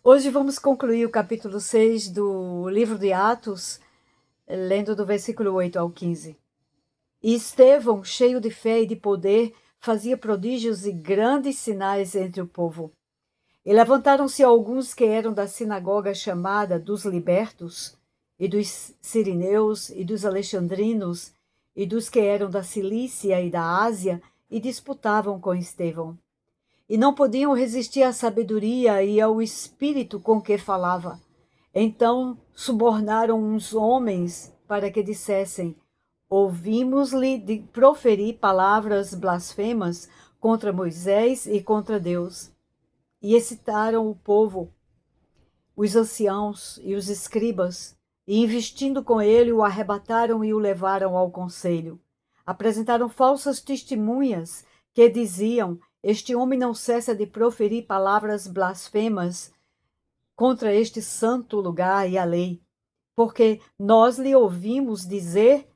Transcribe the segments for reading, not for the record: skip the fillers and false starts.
Hoje vamos concluir o capítulo 6 do livro de Atos, lendo do versículo 8 ao 15. E Estevão, cheio de fé e de poder, fazia prodígios e grandes sinais entre o povo. E levantaram-se alguns que eram da sinagoga chamada dos libertos, e dos sirineus, e dos alexandrinos, e dos que eram da Cilícia e da Ásia, e disputavam com Estevão. E não podiam resistir à sabedoria e ao espírito com que falava. Então subornaram uns homens para que dissessem: ouvimos-lhe de proferir palavras blasfemas contra Moisés e contra Deus. E excitaram o povo, os anciãos e os escribas, e investindo com ele, o arrebataram e o levaram ao conselho. Apresentaram falsas testemunhas que diziam: este homem não cessa de proferir palavras blasfemas contra este santo lugar e a lei, porque nós lhe ouvimos dizer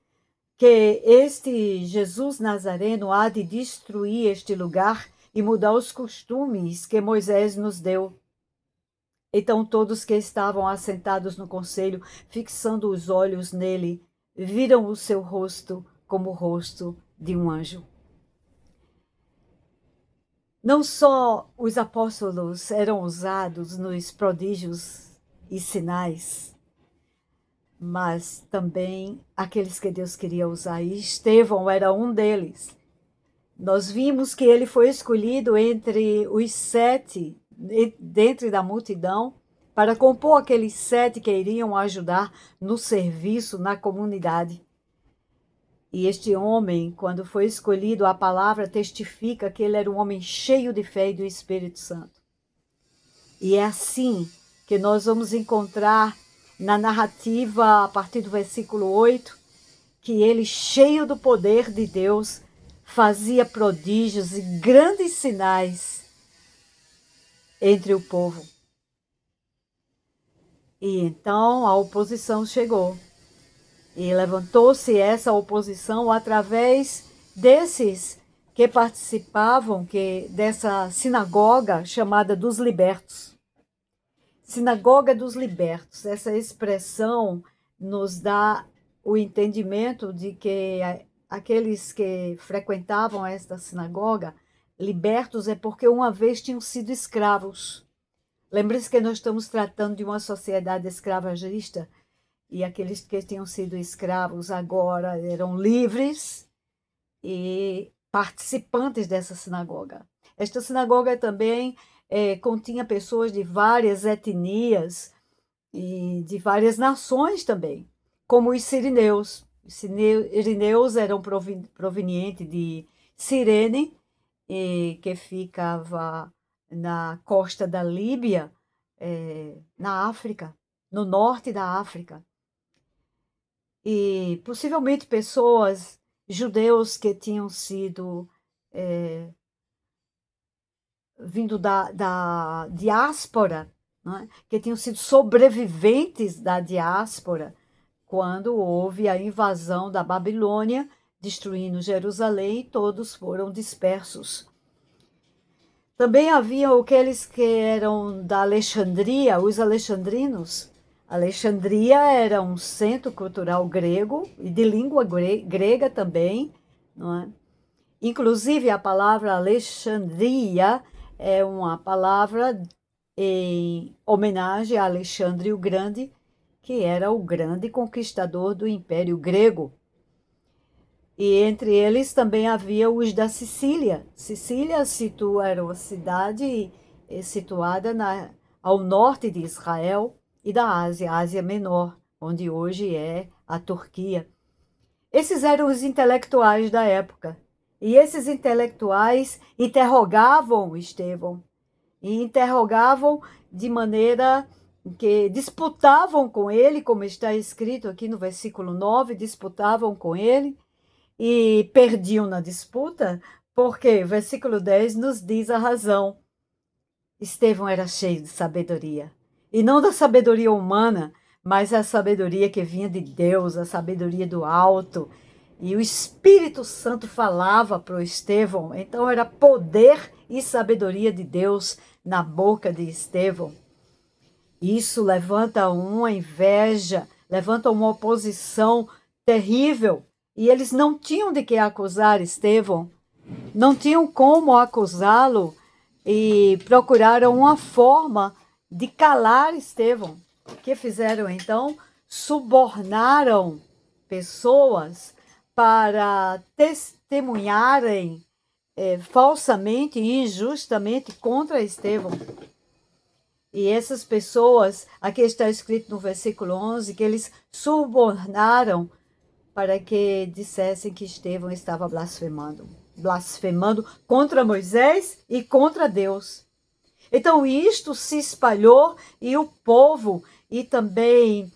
que este Jesus Nazareno há de destruir este lugar e mudar os costumes que Moisés nos deu. Então todos que estavam assentados no conselho, fixando os olhos nele, viram o seu rosto como o rosto de um anjo. Não só os apóstolos eram usados nos prodígios e sinais, mas também aqueles que Deus queria usar. E Estevão era um deles. Nós vimos que ele foi escolhido entre os 7, dentro da multidão, para compor aqueles 7 que iriam ajudar no serviço, na comunidade. E este homem, quando foi escolhido, a palavra testifica que ele era um homem cheio de fé e do Espírito Santo. E é assim que nós vamos encontrar na narrativa, a partir do versículo 8, que ele, cheio do poder de Deus, fazia prodígios e grandes sinais entre o povo. E então a oposição chegou. E levantou-se essa oposição através desses que participavam dessa sinagoga chamada dos libertos. Sinagoga dos libertos. Essa expressão nos dá o entendimento de que aqueles que frequentavam esta sinagoga, libertos é porque uma vez tinham sido escravos. Lembre-se que nós estamos tratando de uma sociedade escravagista, e aqueles que tinham sido escravos agora eram livres e participantes dessa sinagoga. Esta sinagoga também continha pessoas de várias etnias e de várias nações também, como os sirineus. Os sirineus eram provenientes de Cirene, que ficava na costa da Líbia, na África, no norte da África. E possivelmente pessoas, judeus que tinham sido vindo da diáspora, né? Que tinham sido sobreviventes da diáspora quando houve a invasão da Babilônia, destruindo Jerusalém, e todos foram dispersos. Também havia aqueles que eram da Alexandria, os alexandrinos. Alexandria era um centro cultural grego e de língua grega também, não é? Inclusive a palavra Alexandria é uma palavra em homenagem a Alexandre o Grande, que era o grande conquistador do Império Grego. E entre eles também havia os da Sicília. Sicília era uma cidade situada ao norte de Israel e da Ásia, Ásia Menor, onde hoje é a Turquia. Esses eram os intelectuais da época. E esses intelectuais interrogavam Estevão. E interrogavam de maneira que disputavam com ele, como está escrito aqui no versículo 9, disputavam com ele e perdiam na disputa, porque o versículo 10 nos diz a razão. Estevão era cheio de sabedoria. E não da sabedoria humana, mas a sabedoria que vinha de Deus, a sabedoria do alto. E o Espírito Santo falava para o Estevão, então era poder e sabedoria de Deus na boca de Estevão. Isso levanta uma inveja, levanta uma oposição terrível. E eles não tinham de que acusar Estevão, não tinham como acusá-lo e procuraram uma forma de calar Estevão. O que fizeram então? Subornaram pessoas para testemunharem falsamente e injustamente contra Estevão. E essas pessoas, aqui está escrito no versículo 11, que eles subornaram para que dissessem que Estevão estava blasfemando contra Moisés e contra Deus. Então isto se espalhou e o povo e também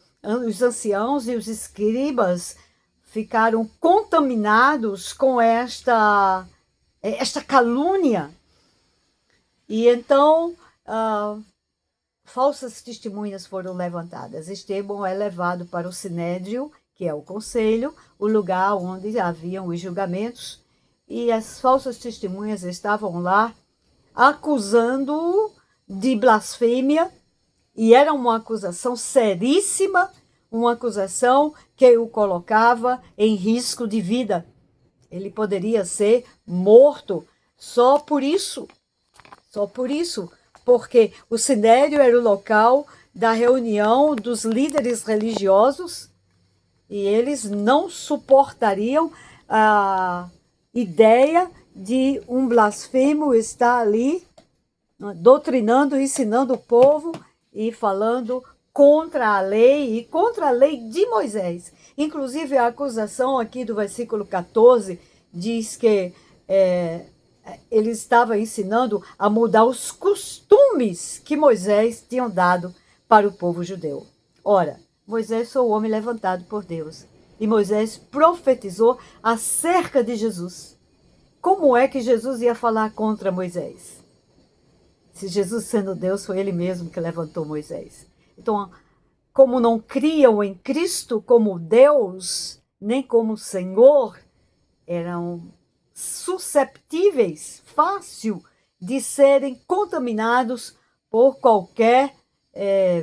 os anciãos e os escribas ficaram contaminados com esta calúnia. E então falsas testemunhas foram levantadas. Estevão é levado para o Sinédrio, que é o conselho, o lugar onde haviam os julgamentos, e as falsas testemunhas estavam lá acusando-o de blasfêmia, e era uma acusação seríssima, uma acusação que o colocava em risco de vida. Ele poderia ser morto só por isso, porque o Sinédrio era o local da reunião dos líderes religiosos e eles não suportariam a ideia de um blasfemo estar ali doutrinando, ensinando o povo e falando contra a lei e contra a lei de Moisés. Inclusive a acusação aqui do versículo 14 diz que ele estava ensinando a mudar os costumes que Moisés tinha dado para o povo judeu. Ora, Moisés foi o homem levantado por Deus. E Moisés profetizou acerca de Jesus. Como é que Jesus ia falar contra Moisés? Se Jesus sendo Deus, foi ele mesmo que levantou Moisés. Então, como não criam em Cristo como Deus, nem como Senhor, eram susceptíveis, fácil de serem contaminados por qualquer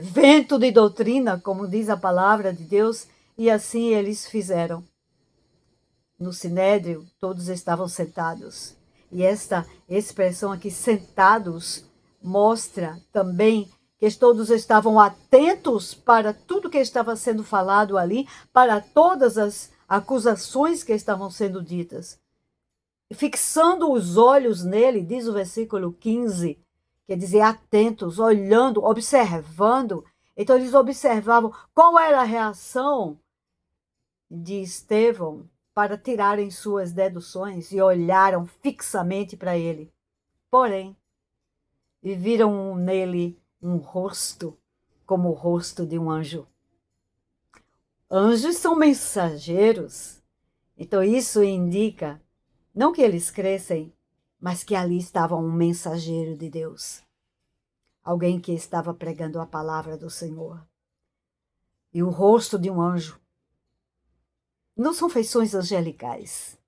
vento de doutrina, como diz a palavra de Deus, e assim eles fizeram. No Sinédrio, todos estavam sentados. E esta expressão aqui, sentados, mostra também que todos estavam atentos para tudo que estava sendo falado ali, para todas as acusações que estavam sendo ditas. Fixando os olhos nele, diz o versículo 15, quer dizer, atentos, olhando, observando. Então eles observavam qual era a reação de Estevão para tirarem suas deduções e olharam fixamente para ele. Porém, viram nele um rosto como o rosto de um anjo. Anjos são mensageiros. Então isso indica, não que eles crescem, mas que ali estava um mensageiro de Deus. Alguém que estava pregando a palavra do Senhor. E o rosto de um anjo. Não são feições angelicais.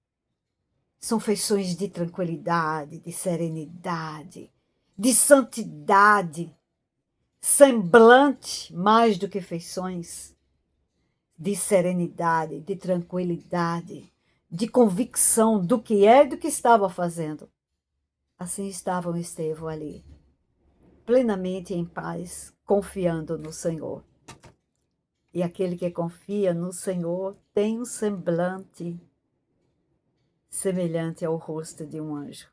São feições de tranquilidade, de serenidade, de santidade, semblante mais do que feições, de serenidade, de tranquilidade, de convicção do que é e do que estava fazendo. Assim estava o Estevão ali, plenamente em paz, confiando no Senhor. E aquele que confia no Senhor tem um semblante semelhante ao rosto de um anjo.